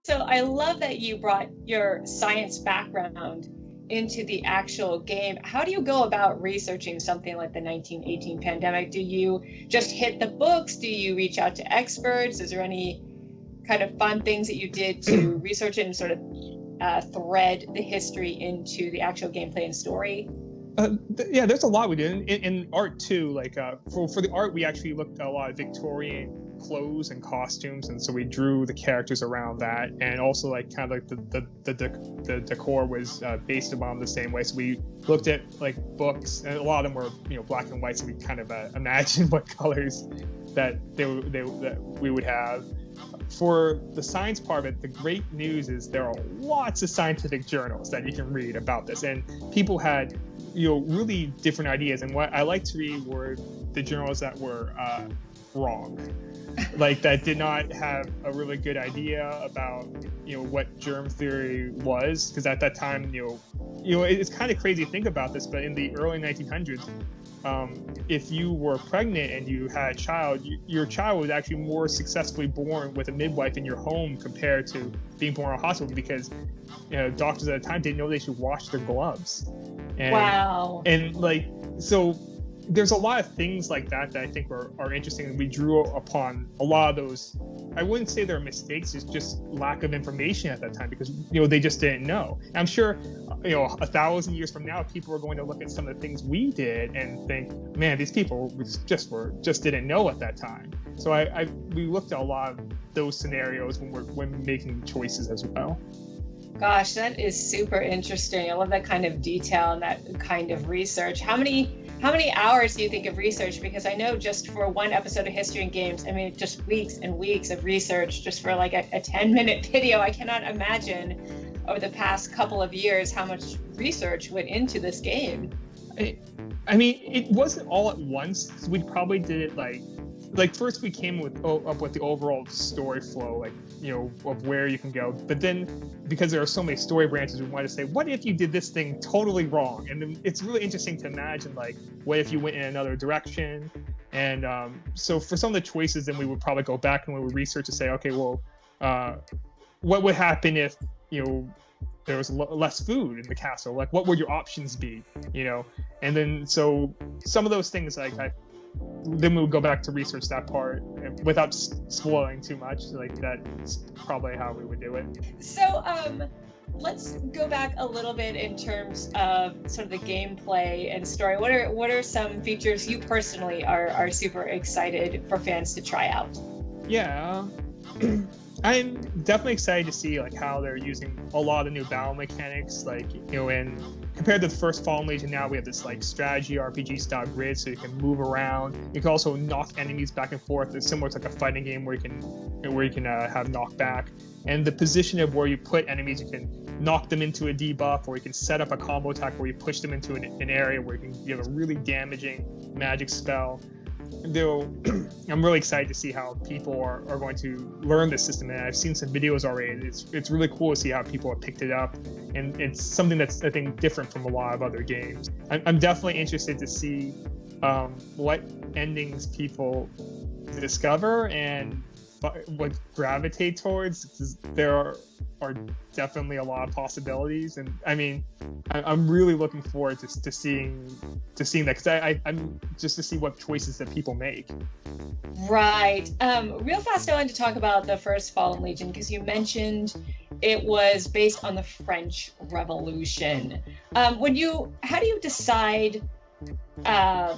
So I love that you brought your science background into the actual game. How do you go about researching something like the 1918 pandemic? Do you just hit the books? Do you reach out to experts? Is there any kind of fun things that you did to research it and sort of thread the history into the actual gameplay and story? Yeah, there's a lot we did in art too. Like for the art, we actually looked at a lot of Victorian clothes and costumes, and so we drew the characters around that. And also like kind of like the decor was based upon the same way. So we looked at like books, and a lot of them were black and white. So we kind of imagined what colors that that we would have. For the science part of it, the great news is there are lots of scientific journals that you can read about this, and people had really different ideas. And what I like to read were the journals that were wrong, like that did not have a really good idea about what germ theory was, because at that time it's kind of crazy to think about this, but in the early 1900s, if you were pregnant and you had a child, your child was actually more successfully born with a midwife in your home compared to being born in a hospital, because doctors at the time didn't know they should wash their gloves. And, wow. And like, so there's a lot of things like that I think are interesting. And we drew upon a lot of those. I wouldn't say they're mistakes, it's just lack of information at that time, because they just didn't know. And I'm sure 1,000 years from now, people are going to look at some of the things we did and think, man, these people just didn't know at that time. So we looked at a lot of those scenarios when making choices as well. Gosh, that is super interesting. I love that kind of detail and that kind of research. How many hours do you think of research? Because I know just for one episode of History and Games, I mean, just weeks and weeks of research just for like a 10-minute video. I cannot imagine over the past couple of years how much research went into this game. I mean, it wasn't all at once. We probably did it like first we came up with the overall story flow, of where you can go. But then, because there are so many story branches, we wanted to say, what if you did this thing totally wrong? And then it's really interesting to imagine, what if you went in another direction? And so for some of the choices, then we would probably go back and we would research to say, okay, well, what would happen if, there was less food in the castle? Like, what would your options be? And then, so some of those things, then we would go back to research that part without spoiling too much. That's probably how we would do it. So let's go back a little bit in terms of sort of the gameplay and story. What are some features you personally are super excited for fans to try out? Yeah, I'm definitely excited to see how they're using a lot of new battle mechanics. And compared to the first Fallen Legion, now we have this strategy RPG style grid, so you can move around. You can also knock enemies back and forth. It's similar to a fighting game where you can have knockback. And the position of where you put enemies, you can knock them into a debuff, or you can set up a combo attack where you push them into an area where you can give a really damaging magic spell. Though I'm really excited to see how people are going to learn this system, and I've seen some videos already, and it's really cool to see how people have picked it up, and it's something that's, I think, different from a lot of other games. I'm definitely interested to see what endings people discover and what gravitate towards, because there are definitely a lot of possibilities, and I mean, I'm really looking forward to seeing that, because I'm just to see what choices that people make. Right. Real fast, I wanted to talk about the first Fallen Legion, because you mentioned it was based on the French Revolution. How do you decide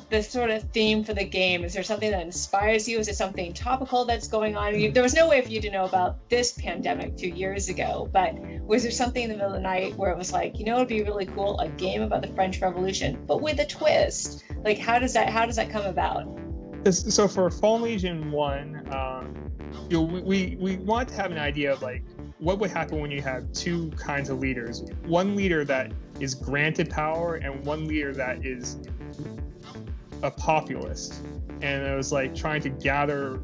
the sort of theme for the game? Is there something that inspires you? Is it something topical that's going on? There was no way for you to know about this pandemic 2 years ago, but was there something in the middle of the night where it was it'd be really cool, a game about the French Revolution, but with a twist? How does that come about? So for Fallen Legion 1, we wanted to have an idea of what would happen when you have two kinds of leaders. One leader that is granted power, and one leader that is a populist. And it was trying to gather,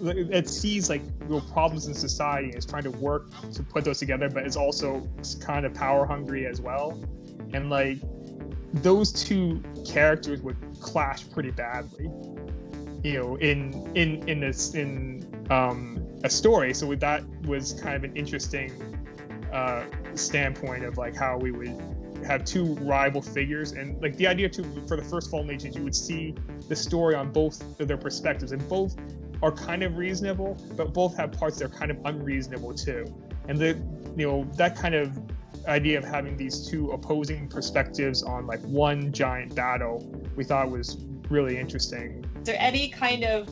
it sees real problems in society and is trying to work to put those together, but is also kind of power hungry as well. And those two characters would clash pretty badly, in a story. So that was kind of an interesting standpoint of like how we would have two rival figures, and like the idea for the first Fallen Legions, you would see the story on both of their perspectives, and both are kind of reasonable, but both have parts that are kind of unreasonable too. And that kind of idea of having these two opposing perspectives on like one giant battle, we thought was really interesting. Is there any kind of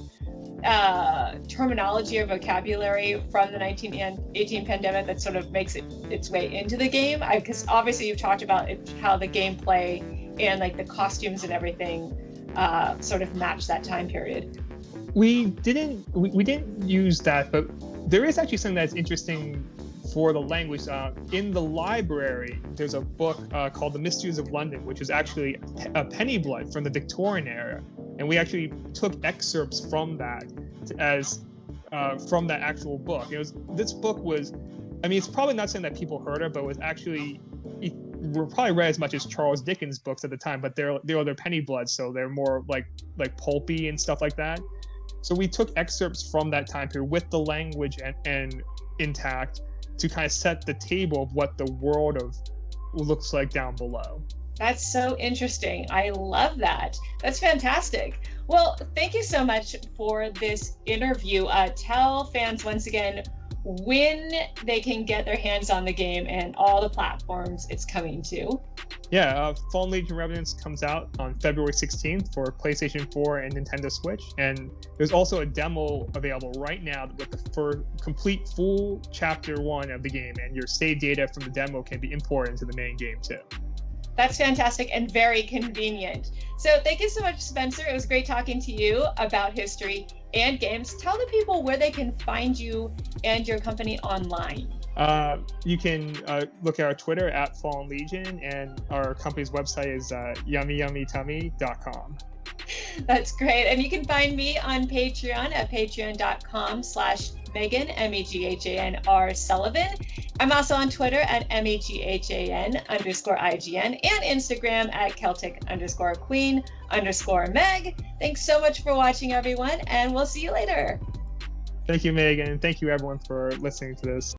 terminology or vocabulary from the 1918 pandemic that sort of makes its way into the game? Because obviously you've talked about how the gameplay and like the costumes and everything sort of match that time period. We didn't use that, but there is actually something that's interesting for the language. In the library, there's a book called The Mysteries of London, which is actually a penny blood from the Victorian era. And we actually took excerpts from that from that actual book. This book was, I mean, it's probably not something that people heard of, but it was actually, were probably read as much as Charles Dickens books at the time, but they're penny blood, so they're more like pulpy and stuff like that. So we took excerpts from that time period with the language and intact to kind of set the table of what the world looks like down below. That's so interesting. I love that. That's fantastic. Well, thank you so much for this interview. Tell fans once again when they can get their hands on the game and all the platforms it's coming to. Yeah, Fallen Region Revenants comes out on February 16th for PlayStation 4 and Nintendo Switch. And there's also a demo available right now with the complete full Chapter 1 of the game, and your save data from the demo can be imported into the main game too. That's fantastic and very convenient. So thank you so much, Spencer. It was great talking to you about history and games. Tell the people where they can find you and your company online. You can look at our Twitter at Fallen Legion, and our company's website is yummyyummytummy.com. That's great. And you can find me on Patreon at patreon.com/Megan, MEGHANR Sullivan. I'm also on Twitter at MEGHAN_IGN and Instagram at Celtic_Queen_Meg. Thanks so much for watching, everyone, and we'll see you later. Thank you, Megan, and thank you, everyone, for listening to this.